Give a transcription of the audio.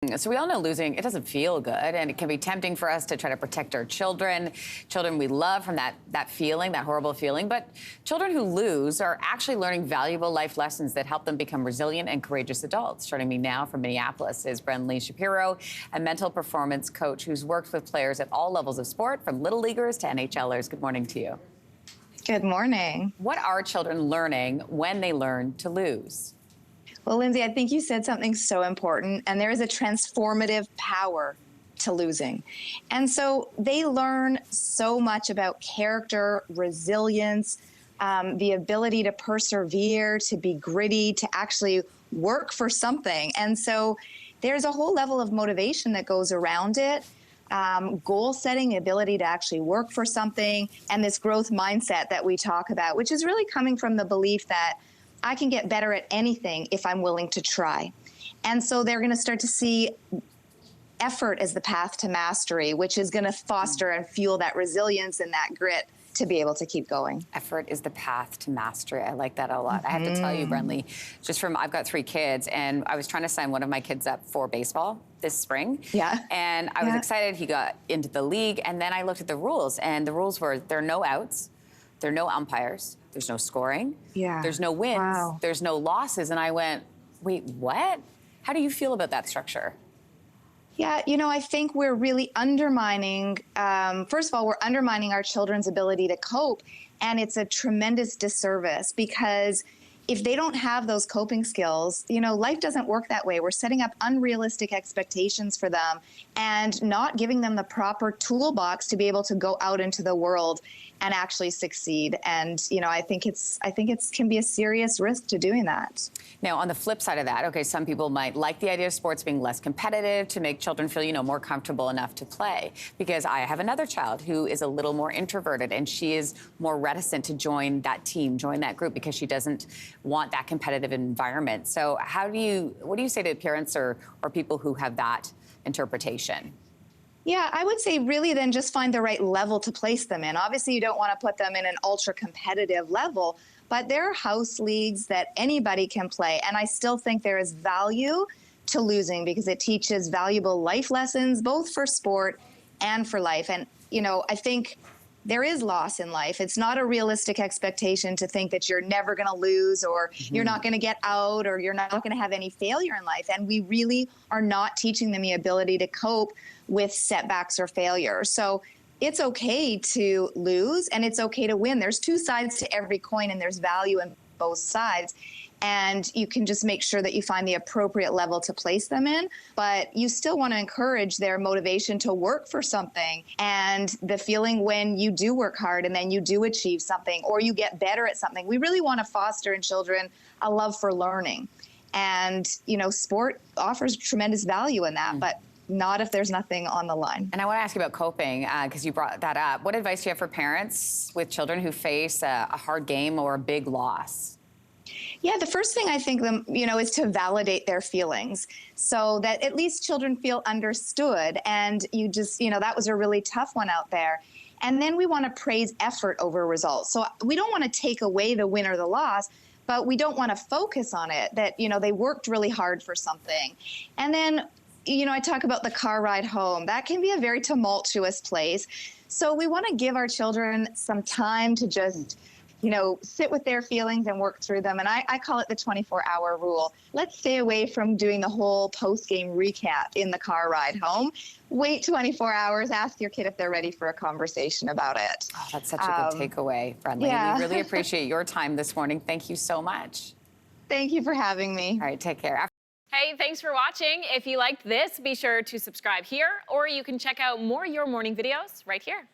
So we all know losing, it doesn't feel good, and it can be tempting for us to try to protect our children we love from that feeling, that horrible feeling. But children who lose are actually learning valuable life lessons that help them become resilient and courageous adults. Joining me now from Minneapolis is Brenly Shapiro, a mental performance coach who's worked with players at all levels of sport, from little leaguers to NHLers. Good morning to you. Good morning. What are children learning when they learn to lose? Well, Lindsay, I think you said something so important, and there is a transformative power to losing. And so they learn so much about character, resilience, the ability to persevere, to be gritty, to actually work for something. And so there's a whole level of motivation that goes around it. Goal setting, ability to actually work for something, and this growth mindset that we talk about, which is really coming from the belief that I can get better at anything if I'm willing to try. And so they're going to start to see effort as the path to mastery, which is going to foster and fuel that resilience and that grit to be able to keep going. Effort is the path to mastery. I like that a lot. I have to tell you, Brenly, I've got 3 kids, and I was trying to sign one of my kids up for baseball this spring. Yeah. And I was excited he got into the league, and then I looked at the rules, and the rules were there are no outs, there are no umpires, there's no scoring, there's no wins, there's no losses. And I went, wait, what? How do you feel about that structure? Yeah, I think we're really undermining, first of all, we're undermining our children's ability to cope. And it's a tremendous disservice, because if they don't have those coping skills, life doesn't work that way. We're setting up unrealistic expectations for them and not giving them the proper toolbox to be able to go out into the world and actually succeed. And, I think it can be a serious risk to doing that. Now, on the flip side of that, okay, some people might like the idea of sports being less competitive to make children feel, more comfortable enough to play. Because I have another child who is a little more introverted, and she is more reticent to join that team, join that group, because she doesn't want that competitive environment. So what do you say to parents or people who have that interpretation? Yeah, I would say really then just find the right level to place them in. Obviously, you don't want to put them in an ultra competitive level, but there are house leagues that anybody can play. And I still think there is value to losing, because it teaches valuable life lessons, both for sport and for life. And, I think there is loss in life. It's not a realistic expectation to think that you're never going to lose, or you're not going to get out, or you're not going to have any failure in life. And we really are not teaching them the ability to cope with setbacks or failure. So it's okay to lose, and it's okay to win. There's 2 sides to every coin, and there's value in both sides. And you can just make sure that you find the appropriate level to place them in. But you still want to encourage their motivation to work for something, and the feeling when you do work hard and then you do achieve something, or you get better at something. We really want to foster in children a love for learning. And, sport offers tremendous value in that, but not if there's nothing on the line. And I want to ask you about coping, because you brought that up. What advice do you have for parents with children who face a hard game or a big loss? Yeah, the first thing I think is to validate their feelings, so that at least children feel understood. And you just, that was a really tough one out there. And then we want to praise effort over results. So we don't want to take away the win or the loss, but we don't want to focus on it, that, they worked really hard for something. And then, I talk about the car ride home. That can be a very tumultuous place. So we want to give our children some time to just sit with their feelings and work through them. And I call it the 24-hour rule. Let's stay away from doing the whole post-game recap in the car ride home. Wait 24 hours, ask your kid if they're ready for a conversation about it. Oh, that's such a good takeaway, Brenly. Yeah. We really appreciate your time this morning. Thank you so much. Thank you for having me. All right, take care. Hey, thanks for watching. If you liked this, be sure to subscribe here, or you can check out more Your Morning videos right here.